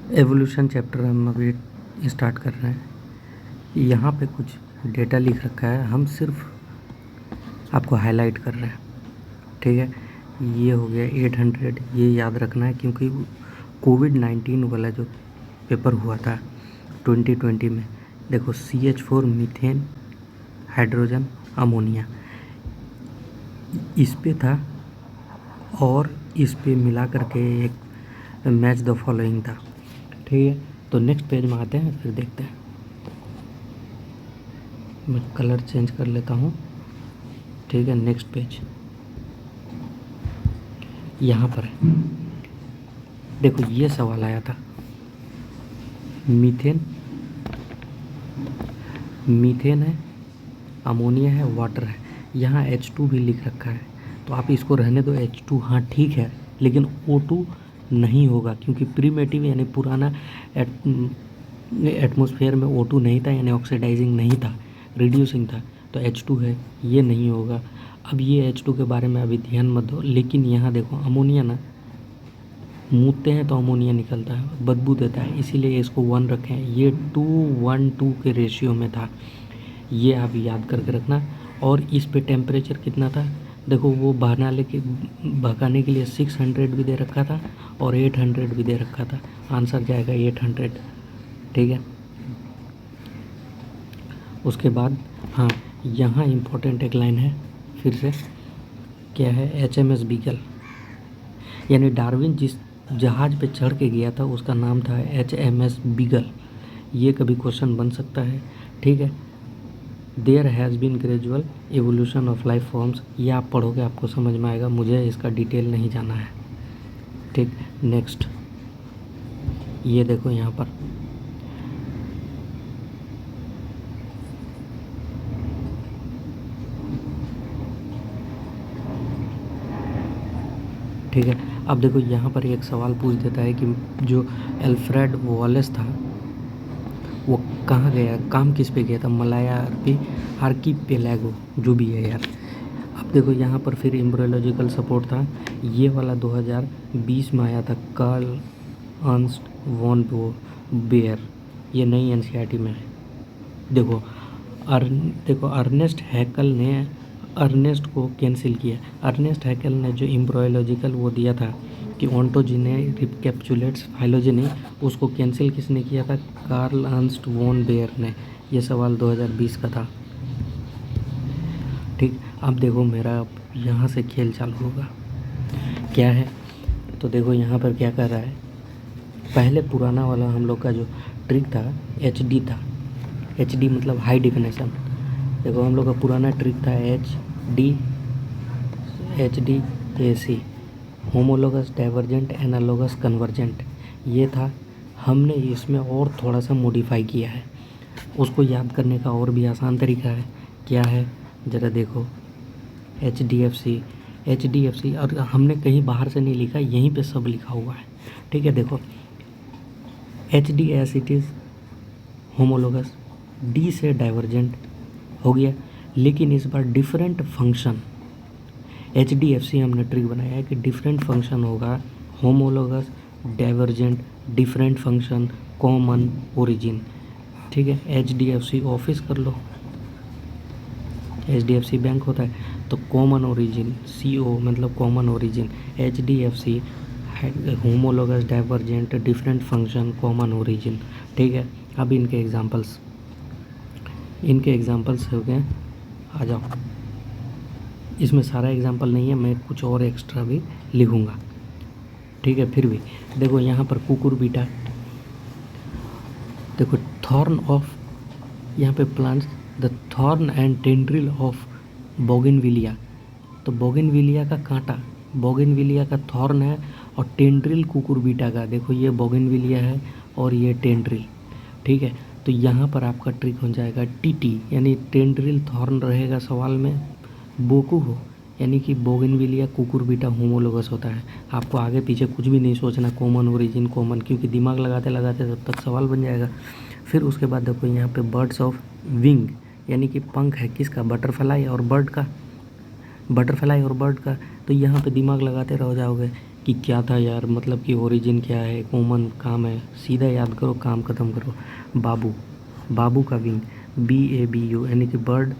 Evolution chapter हम अभी start कर रहे हैं। यहाँ पे कुछ डेटा लिख रखा है, हम सिर्फ आपको हाईलाइट कर रहे हैं। ठीक है, ये हो गया 800। ये याद रखना है क्योंकि कोविड-19 वाला जो पेपर हुआ था 2020 में, देखो CH4 मीथेन हाइड्रोजन अमोनिया इस पे था, और इस पे मिला करके एक मैच द फॉलोइंग था। ठीक है, तो नेक्स्ट पेज में आते हैं, फिर देखते हैं। मैं कलर चेंज कर लेता हूँ। ठीक है, नेक्स्ट पेज यहाँ पर है। देखो ये सवाल आया था, मीथेन है, अमोनिया है, वाटर है, यहाँ H2 भी लिख रखा है, तो आप इसको रहने दो H2। हाँ ठीक है, लेकिन O2 नहीं होगा क्योंकि प्रीमेटिव यानी पुराना एटमॉस्फेयर में O2 नहीं था, यानी ऑक्सीडाइजिंग नहीं था, रिड्यूसिंग था, तो H2 है, ये नहीं होगा। अब ये H2 के बारे में अभी ध्यान मत दो, लेकिन यहाँ देखो अमोनिया ना, मूतते हैं तो अमोनिया निकलता है, बदबू देता है, इसीलिए इसको 1 रखें। ये 2:1:2 के रेशियो में था, ये आप याद करके रखना। और इस पे टेम्परेचर कितना था, देखो वो भगाने के लिए 600 भी दे रखा था और 800 भी दे रखा था। आंसर जाएगा 800। ठीक है, उसके बाद हाँ, यहाँ इम्पोर्टेंट एक लाइन है फिर से, क्या है, HMS बीगल, यानी डार्विन जिस जहाज़ पे चढ़ के गया था उसका नाम था HMS बीगल। ये कभी क्वेश्चन बन सकता है। ठीक है, there has been gradual evolution of life forms, ये आप पढ़ोगे आपको समझ में आएगा, मुझे इसका डिटेल नहीं जाना है। ठीक, नेक्स्ट ये देखो यहाँ पर ठीक है, अब देखो यहाँ पर एक सवाल पूछ देता है कि जो अल्फ्रेड वॉलेस था वो कहाँ गया, काम किस पे किया था, मलाया आर्कीपेलागो जो भी है यार। अब देखो यहाँ पर फिर एम्ब्रियोलॉजिकल सपोर्ट था, ये वाला 2020 में आया था, कार्ल अर्नस्ट वॉन बेयर, ये नई NCERT में है। देखो अर्नेस्ट हैकल ने अर्नेस्ट को कैंसिल किया। अर्नेस्ट हैकल ने जो एम्ब्रियोलॉजिकल वो दिया था कि ओंटोजिनी रिकैप्सुलेट्स फाइलोजेनी, उसको कैंसिल किसने किया था, कार्ल अर्नस्ट वॉन बेयर ने। ये सवाल 2020 का था। ठीक, अब देखो मेरा यहाँ से खेल चालू होगा, क्या है, तो देखो यहाँ पर क्या कर रहा है, पहले पुराना वाला हम लोग का जो ट्रिक था HD था, HD मतलब हाई डिफिनेशन। देखो हम लोग का पुराना ट्रिक था HDAC, homologous divergent analogous convergent, ये था। हमने इसमें और थोड़ा सा मॉडिफाई किया है, उसको याद करने का और भी आसान तरीका है। क्या है, ज़रा देखो, HDFC, और हमने कहीं बाहर से नहीं लिखा, यहीं पे सब लिखा हुआ है। ठीक है, देखो HD as it is homologous, D से डाइवर्जेंट हो गया, लेकिन इस बार डिफरेंट फंक्शन, HDFC हमने ट्रिक बनाया है कि डिफरेंट फंक्शन होगा, homologous divergent different function common origin. ठीक है, HDFC ऑफिस कर लो, HDFC बैंक होता है, तो कॉमन ओरिजिन, CO मतलब common origin, HDFC homologous divergent different function common origin. ठीक है, अब इनके एग्जांपल्स हो गए, आ जाओ। इसमें सारा एग्जांपल नहीं है, मैं कुछ और एक्स्ट्रा भी लिखूंगा। ठीक है, फिर भी देखो यहाँ पर कुकुरबिटा, देखो थॉर्न ऑफ, यहाँ पे plants, the thorn and tendril of bougainvillea, तो बोगेनविलिया का कांटा, बोगेनविलिया का थॉर्न है, और टेंड्रिल कुकुरबिटा का, देखो ये बोगेनविलिया है और ये टेंड्रिल। ठीक है, तो यहाँ पर आपका ट्रिक हो जाएगा TT, यानी टेंड्रिल थॉर्न रहेगा सवाल में, बोकू हो यानी कि बोगेनविलिया कुकुरबिटा होमोलोगस होता है। आपको आगे पीछे कुछ भी नहीं सोचना, कॉमन ओरिजिन कॉमन, क्योंकि दिमाग लगाते लगाते तब तक सवाल बन जाएगा। फिर उसके बाद देखो यहाँ पे बर्ड्स ऑफ विंग, यानी कि पंख है किसका, बटरफ्लाई और बर्ड का, तो यहाँ पे दिमाग लगाते रह जाओगे, कि क्या था यार, मतलब कि ओरिजिन क्या है, कॉमन काम है, सीधा याद करो, काम ख़त्म करो। बाबू, बाबू का विंग, BABU यानी कि बर्ड,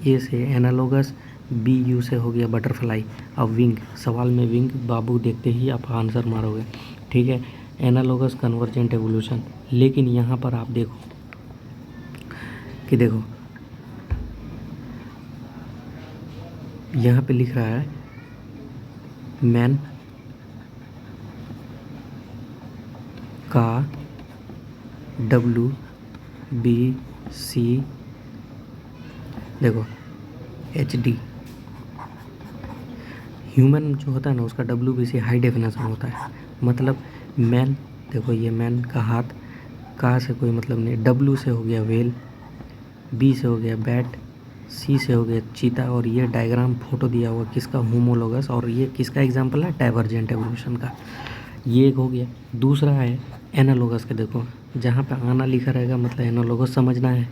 ए से एनालोगस, BU से हो गया बटरफ्लाई। अब विंग, सवाल में विंग बाबू देखते ही आप आंसर मारोगे, ठीक है। Analogous convergent evolution. लेकिन यहाँ पर आप देखो कि देखो यहाँ पे लिख रहा है मैन का WBC, देखो HD, ह्यूमन जो होता है ना उसका WBC हाई डेफिनेशन होता है। मतलब मैन, देखो ये मैन का हाथ, का से कोई मतलब नहीं, W से हो गया वेल, B से हो गया बैट, C से हो गया चीता, और ये डायग्राम फोटो दिया हुआ किसका, होमोलोगस, और ये किसका एग्जाम्पल है, डाइवर्जेंट एवोल्यूशन का। ये एक हो गया। दूसरा है एनालोगस के, देखो जहाँ पे आना लिखा रहेगा मतलब एनालोगस समझना है।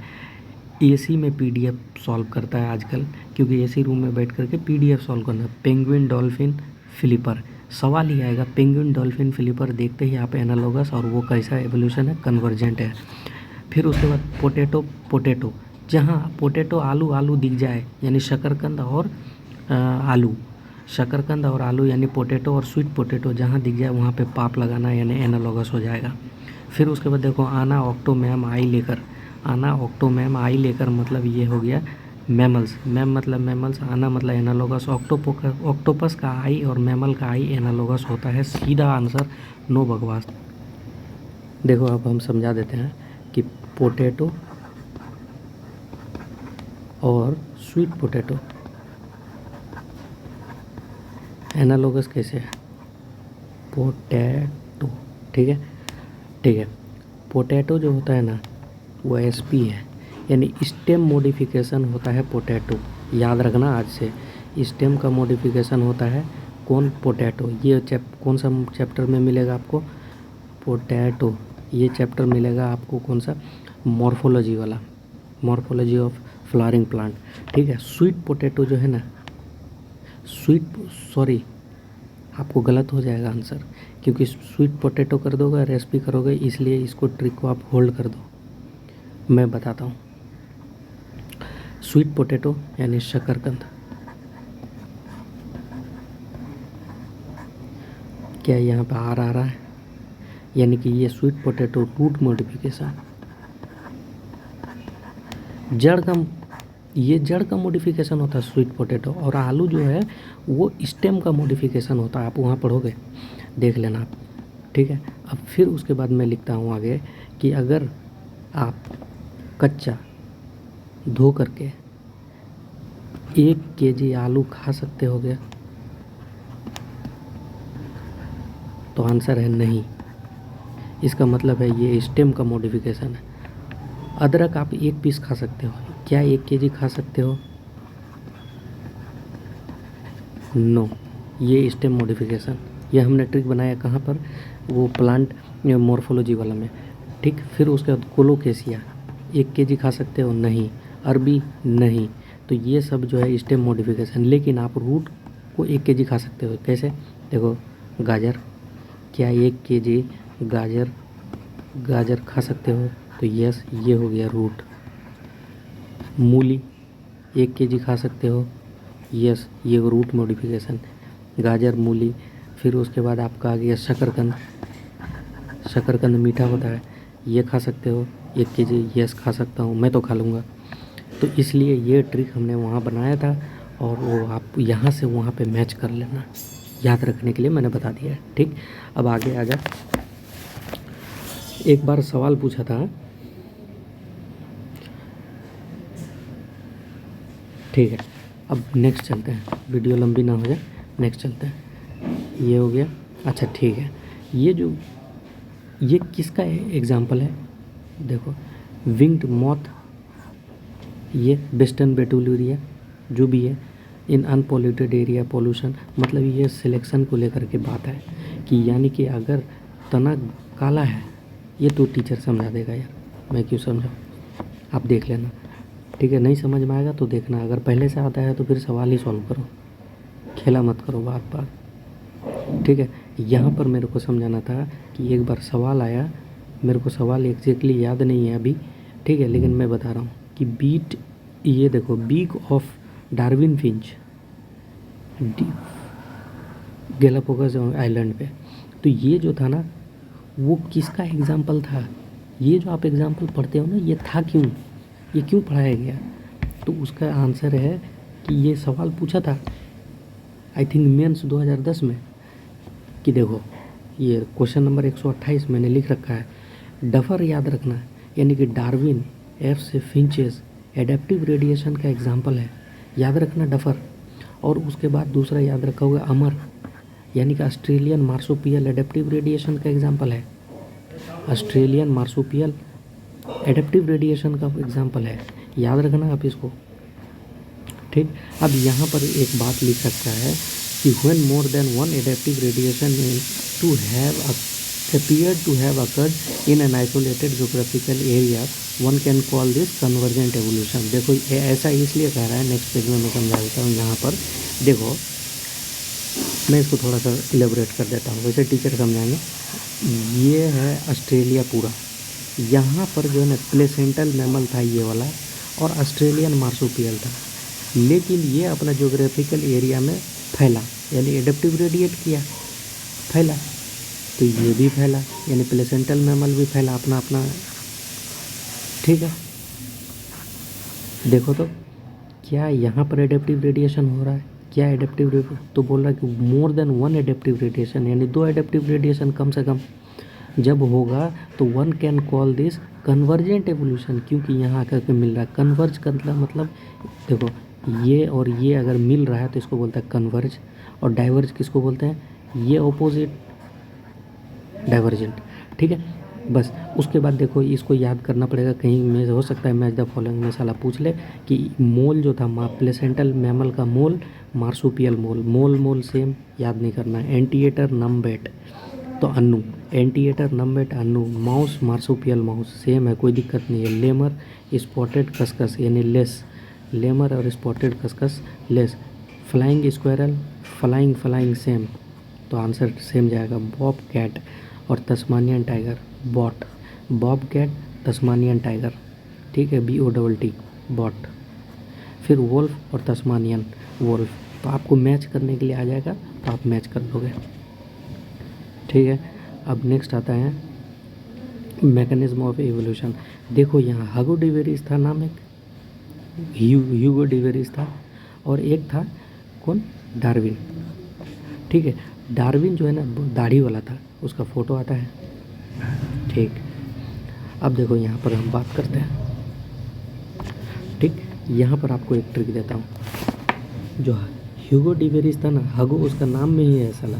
AC में PDF सॉल्व करता है आजकल, क्योंकि AC रूम में बैठ करके PDF सॉल्व करना। पेंगुइन, डॉल्फिन, फ्लिपर, सवाल ही आएगा पेंगुइन, डॉल्फिन, फ्लिपर देखते ही आप एनालोगस, और वो कैसा एवोल्यूशन है, कन्वर्जेंट है। फिर उसके बाद पोटैटो, पोटैटो जहाँ पोटैटो आलू आलू दिख जाए यानी शकरकंद और आलू, शकरकंद और आलू यानी पोटैटो, और स्वीट पोटैटो जहाँ दिख जाए वहाँ पे पाप लगाना यानी एनालोगस हो जाएगा। फिर उसके बाद देखो आना, ऑक्टो, मैम, आई लेकर, आना, ऑक्टो, मैम, आई लेकर, मतलब ये हो गया मैमल्स, मैम मतलब मैमल्स, आना मतलब एनालोगस, ऑक्टोपस का आई और मैमल का आई एनालोगस होता है। सीधा आंसर, नो बकवास। देखो अब हम समझा देते हैं कि पोटैटो और स्वीट पोटैटो एनालोगस कैसे है, पोटैटो, ठीक है, ठीक है। पोटैटो जो होता है ना वो SP है, यानी स्टेम मॉडिफिकेशन होता है पोटैटो, याद रखना आज से। स्टेम का मॉडिफिकेशन होता है कौन, पोटैटो। ये कौन सा चैप्टर में मिलेगा आपको, पोटैटो, ये चैप्टर मिलेगा आपको कौन सा, मॉर्फोलॉजी वाला, मॉर्फोलॉजी ऑफ फ्लावरिंग प्लांट, ठीक है। स्वीट पोटैटो जो है ना, स्वीट, सॉरी आपको गलत हो जाएगा आंसर, क्योंकि स्वीट पोटैटो कर दोगे रेसिपी करोगे, इसलिए इसको ट्रिक को आप होल्ड कर दो। मैं बताता हूँ, स्वीट पोटैटो यानी शकरकंद, क्या यहाँ पे आ रहा है, यानी कि ये स्वीट पोटैटो रूट मॉडिफिकेशन, जड़ का, ये जड़ का मॉडिफिकेशन होता है स्वीट पोटैटो, और आलू जो है वो स्टेम का मॉडिफिकेशन होता है, आप वहाँ पढ़ोगे, देख लेना आप, ठीक है। अब फिर उसके बाद मैं लिखता हूँ आगे कि अगर आप कच्चा धो करके 1 kg आलू खा सकते हो गया, तो आंसर है नहीं। इसका मतलब है ये स्टेम का मॉडिफिकेशन है। अदरक आप 1 पीस खा सकते हो, क्या 1 kg खा सकते हो, नो, ये स्टेम मॉडिफिकेशन। ये हमने ट्रिक बनाया कहाँ पर, वो प्लांट मॉर्फोलॉजी वाला में, ठीक। फिर उसके बाद कोलोकेसिया 1 kg खा सकते हो, नहीं। अरबी, नहीं। तो ये सब जो है स्टेम मॉडिफिकेशन। लेकिन आप रूट को 1 kg खा सकते हो, कैसे, देखो गाजर, क्या 1 kg गाजर खा सकते हो, तो यस, ये हो गया रूट। मूली 1 kg खा सकते हो, यस, ये रूट मॉडिफिकेशन, गाजर, मूली। फिर उसके बाद आपका आ गया शकरकंद, शकरकंद मीठा होता है, ये खा सकते हो 1 kg, यस खा सकता हूँ, मैं तो खा लूँगा। तो इसलिए ये ट्रिक हमने वहाँ बनाया था, और वो आप यहाँ से वहाँ पे मैच कर लेना, याद रखने के लिए मैंने बता दिया है, ठीक। अब आगे आ जा, एक बार सवाल पूछा था, ठीक है। अब नेक्स्ट चलते हैं, वीडियो लंबी ना हो जाए, नेक्स्ट चलते हैं। ये हो गया, अच्छा ठीक है। ये किसका एग्जाम्पल है, देखो विंग्ड मॉथ, ये वेस्टर्न बेटुलुरिया जो भी है, इन अनपॉल्यूटेड एरिया पोल्यूशन, मतलब ये सिलेक्शन को लेकर के बात है कि यानी कि अगर तना काला है, ये तो टीचर समझा देगा यार, मैं क्यों समझाऊँ, आप देख लेना, ठीक है। नहीं समझ में आएगा तो देखना, अगर पहले से आता है तो फिर सवाल ही सॉल्व करो, खेला मत करो बार बार, ठीक है। यहाँ पर मेरे को समझाना था कि एक बार सवाल आया, मेरे को सवाल एग्जैक्टली याद नहीं है अभी, ठीक है, लेकिन मैं बता रहा हूँ कि बीट, ये देखो, beak of Darwin finch Galapagos island पे। तो ये जो था ना, वो किसका एग्जाम्पल था? ये जो आप एग्जाम्पल पढ़ते हो ना, ये था क्यों, ये क्यों पढ़ाया गया? तो उसका आंसर है कि ये सवाल पूछा था आई थिंक मेंस 2010 में, कि देखो ये क्वेश्चन नंबर 128 मैंने लिख रखा है, डफर याद रखना, यानी कि डार्विन एफ से फिंचेस एडेप्टिव रेडिएशन का एग्जाम्पल है, याद रखना डफर। और उसके बाद दूसरा याद रखा होगा अमर, यानी कि ऑस्ट्रेलियन मार्सुपियल एडेप्टिव रेडिएशन का एग्जाम्पल है, ऑस्ट्रेलियन मार्सुपियल एडेप्टिव रेडिएशन का एग्जाम्पल है, याद रखना आप इसको, ठीक। अब यहाँ पर एक बात लिख सकता है कि when more than one adaptive radiation to have appeared to have occurred in an isolated geographical area, one can call this convergent evolution। देखो ये ऐसा इसलिए कह रहा है, नेक्स्ट पेज में मैं समझा देता हूँ। यहाँ पर देखो, मैं इसको थोड़ा सा इलेबोरेट कर देता हूँ, वैसे टीचर समझाएंगे। ये है ऑस्ट्रेलिया पूरा, यहाँ पर जो है ना प्लेसेंटल मैमल था ये वाला, और ऑस्ट्रेलियन मार्सुपियल था, लेकिन ये अपना ज्योग्राफिकल एरिया में फैला, यानी एडेप्टिव रेडिएट किया, फैला, तो ये भी फैला, यानी प्लेसेंटल मैमल भी फैला अपना अपना, ठीक है। देखो तो क्या यहाँ पर एडेप्टिव रेडिएशन हो रहा है, क्या एडेप्टिव, तो बोल रहा है कि मोर देन वन एडेप्टिव रेडिएशन, यानी 2 एडेप्टिव रेडिएशन कम से कम जब होगा तो one can call this convergent evolution, क्योंकि यहाँ आकर के मिल रहा है। कन्वर्ज का मतलब देखो, ये और ये अगर मिल रहा है तो इसको बोलते हैं कन्वर्ज, और डाइवर्ज किसको बोलते हैं? ये ऑपोजिट, डाइवर्जेंट, ठीक है। बस उसके बाद देखो, इसको याद करना पड़ेगा, कहीं में हो सकता है मैच द फॉलोइंग में साला पूछ ले कि मोल जो था प्लेसेंटल मैमल का मोल, मार्सुपियल मोल, मोल सेम, याद नहीं करना है। एंटीएटर नमबेट तो अन्नू, एंटीएटर नमबेट अन्नू, माउस मार्सुपियल माउस सेम है, कोई दिक्कत नहीं है। लेमर स्पॉटेड खसखस यानी लेस, लेमर और spotted cuscus less. Flying squirrel, flying same, तो आंसर सेम जाएगा। बॉब कैट और Tasmanian tiger, bobcat Tasmanian tiger, ठीक है, BOTT बॉट। फिर वोल्फ और तस्मानियन वोल्फ, तो आपको मैच करने के लिए आ जाएगा, तो आप मैच कर दोगे, ठीक है। अब नेक्स्ट आता है मैकेनिज्म ऑफ एवोल्यूशन। देखो यहाँ ह्यूगो डिवेरिस था नाम, एक ह्यूगो डिवेरिस था, और एक था कौन? डार्विन, ठीक है। डार्विन जो है ना दाढ़ी वाला था, उसका फ़ोटो आता है, ठीक। अब देखो यहाँ पर हम बात करते हैं, ठीक। यहाँ पर आपको एक ट्रिक देता हूँ, जो ह्यूगो डिवेरिस था ना, ह्यूगो उसका नाम में ही है साला।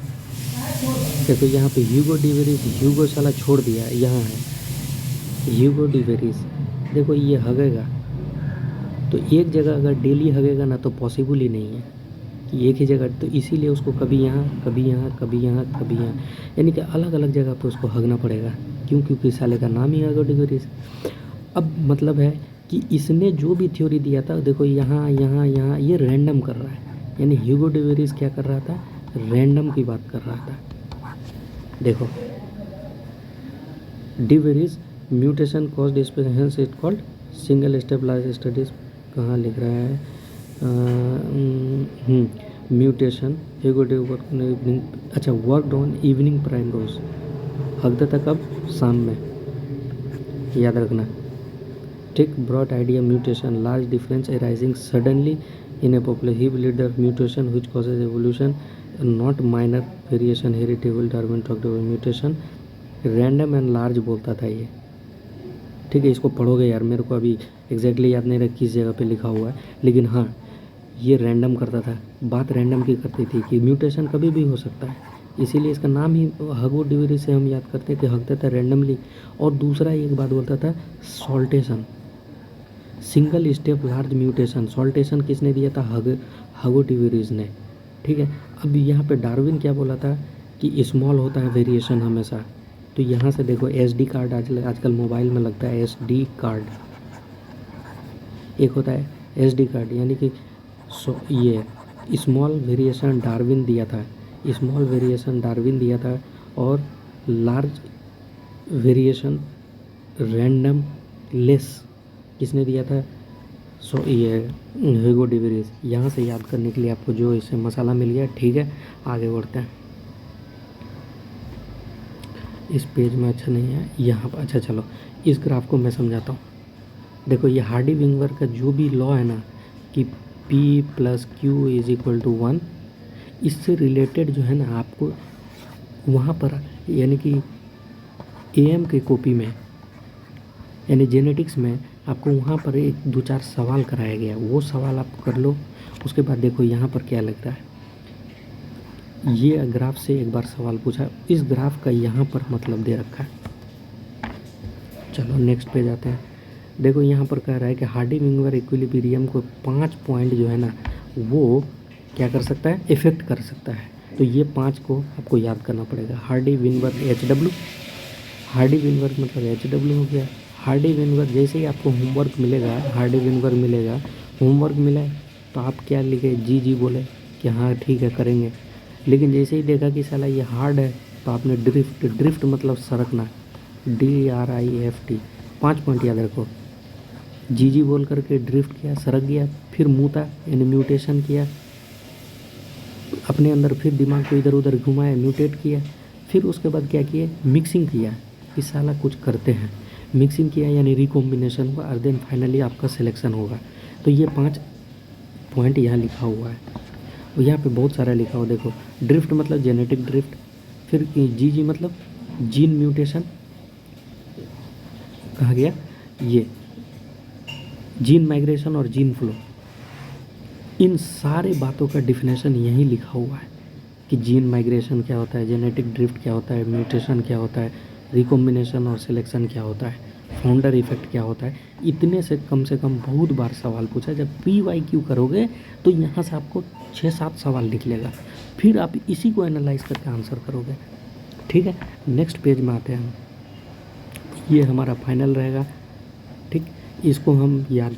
देखो यहाँ पे ह्यूगो डिवेरिस, ह्यूगो साला छोड़ दिया, यहाँ है ह्यूगो डिवेरिस। देखो ये हगेगा, तो एक जगह अगर डेली हगेगा ना तो पॉसिबल ही नहीं है कि एक ही जगह, तो इसीलिए उसको कभी यहाँ कभी यहाँ कभी यहाँ कभी यहाँ, यानी कि अलग अलग जगह पे उसको हगना पड़ेगा। क्यों? क्योंकि साले का नाम ही ह्यूगो डिवेरिस। अब मतलब है कि इसने जो भी थ्योरी दिया था, देखो यहाँ यहाँ यहाँ, ये रैंडम कर रहा है, यानी ह्यूगो डिवेरिस क्या कर रहा था? रैंडम की बात कर रहा था। देखो de Vries mutation caused hence it called single stabilize studies, कहाँ लिख रहा है? म्यूटेशन ह्यूगो इवनिंग, अच्छा, worked on evening primrose, हकदा था कब? शाम में, याद रखना, ठीक। Broad idea mutation, large difference arising suddenly in a population, he believed that mutation which causes evolution not minor variation heritable, Darwin talked about mutation, random and large बोलता था ये, ठीक है। इसको पढ़ोगे यार, मेरे को अभी एग्जैक्टली याद नहीं रहा किस जगह पे लिखा हुआ है, लेकिन हाँ ये रैंडम करता था, बात रैंडम की करती थी कि म्यूटेशन कभी भी हो सकता है, इसीलिए इसका नाम ही ह्यूगो डिवेरिस से हम याद करते हैं कि हगता था रैंडमली। और दूसरा एक बात बोलता था, saltation, single step large mutation, saltation किसने दिया था? ह्यूगो डिवेरिस ने, ठीक है। अब यहाँ पे डार्विन क्या बोला था कि स्मॉल होता है वेरिएशन हमेशा, तो यहाँ से देखो SD कार्ड आजकल मोबाइल में लगता है, SD कार्ड एक होता है, SD कार्ड, यानी कि ये स्मॉल वेरिएशन डार्विन दिया था, स्मॉल वेरिएशन डार्विन दिया था और लार्ज वेरिएशन रैंडम लेस किसने दिया था? सो ये ह्यूगो डी वेरियस। यहाँ से याद करने के लिए आपको जो इसे मसाला मिल गया, ठीक है। आगे बढ़ते हैं। इस पेज में अच्छा नहीं है, यहाँ पर अच्छा। चलो इस ग्राफ को मैं समझाता हूँ। देखो ये हार्डी विंगवर का जो भी लॉ है ना कि P + Q = 1, इससे रिलेटेड जो है ना आपको वहाँ पर यानी कि AM के कॉपी में यानी जेनेटिक्स में आपको वहाँ पर एक 2-4 सवाल कराया गया, वो सवाल आप कर लो। उसके बाद देखो यहाँ पर क्या लगता है, ये ग्राफ से एक बार सवाल पूछा, इस ग्राफ का यहाँ पर मतलब दे रखा है। चलो नेक्स्ट पे जाते हैं। देखो यहाँ पर कह रहा है कि हार्डी विंगवर इक्विलिब्रियम को 5 पॉइंट जो है ना वो क्या कर सकता है, इफेक्ट कर सकता है। तो ये 5 को आपको याद करना पड़ेगा। हार्डी विंगवर HW, हार्डी विंगवर मतलब HW हो गया। हार्डी विंगवर जैसे ही आपको होमवर्क मिलेगा, हार्डी विंगवर मिलेगा, होमवर्क मिला तो आप क्या लिखे, जी बोले कि हाँ ठीक है करेंगे। लेकिन जैसे ही देखा कि साला ये हार्ड है तो आपने ड्रिफ्ट मतलब सरकना, DRIFT, 5 पॉइंट याद रखो। जी बोल करके ड्रिफ्ट किया, सरक गया, फिर मूता यानी म्यूटेशन किया अपने अंदर, फिर दिमाग को इधर उधर घुमाया, म्यूटेट किया, फिर उसके बाद क्या किया, मिक्सिंग किया कि साला कुछ करते हैं, मिक्सिंग किया यानी रिकॉम्बिनेशन हुआ, और देन फाइनली आपका सिलेक्शन होगा। तो ये 5 पॉइंट यहाँ लिखा हुआ है। और यहाँ पे बहुत सारा लिखा हुआ देखो, ड्रिफ्ट मतलब जेनेटिक ड्रिफ्ट, फिर जी मतलब जीन म्यूटेशन, कहा गया ये जीन माइग्रेशन और जीन फ्लो। इन सारे बातों का डिफिनेशन यहीं लिखा हुआ है कि जीन माइग्रेशन क्या होता है, जेनेटिक ड्रिफ्ट क्या होता है, म्यूटेशन क्या होता है, रिकॉम्बिनेशन और सिलेक्शन क्या होता है, फाउंडर इफेक्ट क्या होता है। इतने से कम बहुत बार सवाल पूछा। जब PYQ करोगे तो यहाँ से आपको 6-7 सवाल निकलेगा, फिर आप इसी को एनालाइज करके आंसर करोगे, ठीक है। नेक्स्ट पेज में आते हैं। ये हमारा फाइनल रहेगा, ठीक। इसको हम याद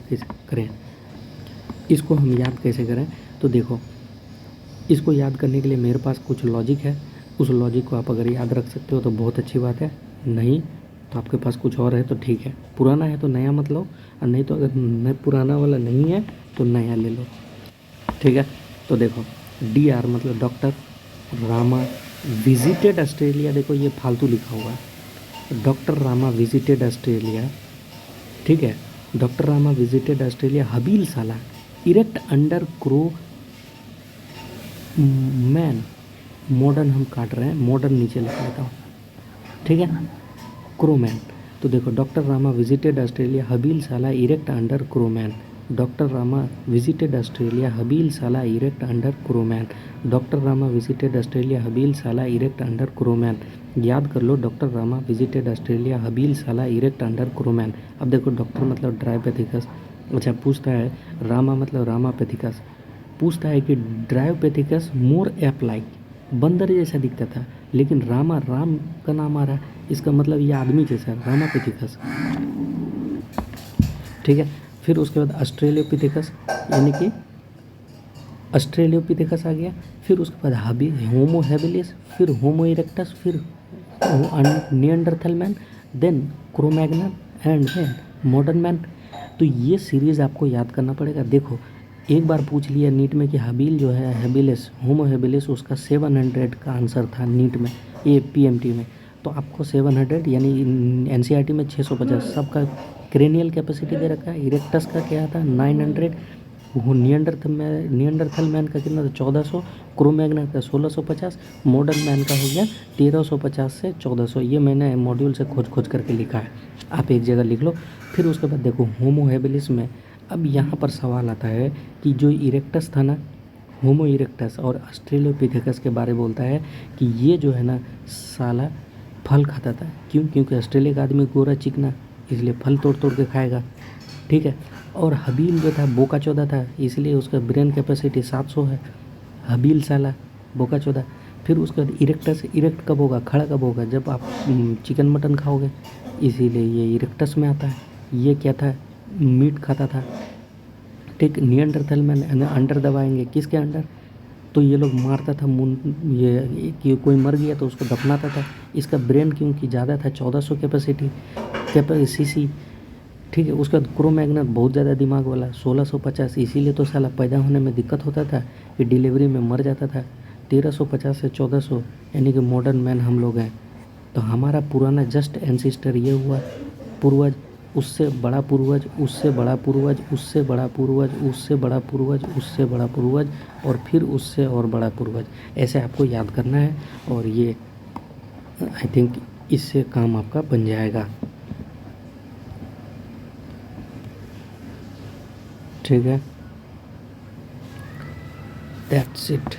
कैसे करें, तो देखो इसको याद करने के लिए मेरे पास कुछ लॉजिक है। उस लॉजिक को आप अगर याद रख सकते हो तो बहुत अच्छी बात है, नहीं तो आपके पास कुछ और है तो ठीक है। पुराना है तो नया मत लो, और नहीं तो अगर पुराना वाला नहीं है तो नया ले लो, ठीक है। तो देखो DR मतलब डॉक्टर रामा विजिटेड ऑस्ट्रेलिया। देखो ये फालतू लिखा हुआ है, डॉक्टर रामा विजिटेड ऑस्ट्रेलिया, ठीक है। डॉक्टर रामा विजिटेड ऑस्ट्रेलिया हबील साला erect under cro man. Modern हम काट रहे हैं, मॉडर्न नीचे लिख लेता हूँ, ठीक है, क्रोमैन। तो देखो डॉक्टर रामा विजिटेड ऑस्ट्रेलिया हबील साला erect under cro man. Doctor Rama visited Australia हबील साला erect under cro man. Doctor Rama visited Australia हबील साला इरेक्ट अंडर क्रोमैन। याद कर लो, डॉक्टर रामा विजिटेड ऑस्ट्रेलिया हबील साला इरेक्ट अंडर क्रोमैन। अब देखो डॉक्टर मतलब ड्रायोपैथिकस, अच्छा पूछता है रामा मतलब रामापैथिकस, पूछता है कि ड्रायोपैथिकस मोर एप लाइक, बंदर जैसा दिखता था, लेकिन रामा राम का नाम आ रहा है, इसका मतलब ये आदमी जैसा, रामापैथिकस, ठीक है। फिर उसके बाद ऑस्ट्रेलियोपिथेकस यानी कि ऑस्ट्रेलियोपिथेकस आ गया। फिर उसके बाद होमो हैबिलिस, फिर होमो इरेक्टस, फिर Neanderthal man, then Cro Magnon and then modern man. तो ये सीरीज़ आपको याद करना पड़ेगा। देखो एक बार पूछ लिया नीट में कि हबील जो है हैबिलिस, होमो हैबिलिस, उसका 700 का आंसर था नीट में, ये PMT में। तो आपको 700 यानी NCERT में 650 सबका क्रेनियल कैपेसिटी दे रखा है। इरेक्टस का क्या था 900, निएंडरथल मैन का कितना था 1400, क्रोमैग्नन का 1650, मॉडर्न मैन का हो गया 1350 से 1400। ये मैंने मॉड्यूल से खोज करके लिखा है, आप एक जगह लिख लो। फिर उसके बाद देखो होमो हैबिलिस में अब यहाँ पर सवाल आता है कि जो इरेक्टस था ना, होमो इरेक्टस और ऑस्ट्रेलियोपिथेकस के बारे बोलता है कि ये जो है ना साला फल खाता था। क्यों? क्योंकि ऑस्ट्रेलिया का आदमी गोरा चिकना, इसलिए फल तोड़ के खाएगा, ठीक है। और हबील जो था बोका चौदा था, इसलिए उसका ब्रेन कैपेसिटी 700 है। हबील साला बोका चौदा। फिर उसके बाद इरेक्टस, इरेक्ट कब होगा, खड़ा कब होगा, जब आप चिकन मटन खाओगे, इसीलिए ये इरेक्टस में आता है। ये क्या था, मीट खाता था, ठीक। निएंडरथल मैन अंडर दबाएंगे, किसके अंडर, तो ये लोग मारता था ये कि कोई मर गया तो उसको दफनाता था। इसका ब्रेन क्योंकि ज़्यादा था, 1400 सीसी, ठीक है। उसका क्रो मैग्नस बहुत ज़्यादा दिमाग वाला, 1650, इसीलिए तो साला पैदा होने में दिक्कत होता था, कि डिलीवरी में मर जाता था। 1350 से 1400, यानी कि मॉडर्न मैन हम लोग हैं। तो हमारा पुराना जस्ट एंसिस्टर ये हुआ, पूर्वज, उससे बड़ा पूर्वज, उससे बड़ा पूर्वज, उससे बड़ा पूर्वज, उससे बड़ा पूर्वज, उससे बड़ा पूर्वज, और फिर उससे और बड़ा पूर्वज। ऐसे आपको याद करना है, और ये आई थिंक इससे काम आपका बन जाएगा। ठीक है, दैट्स इट।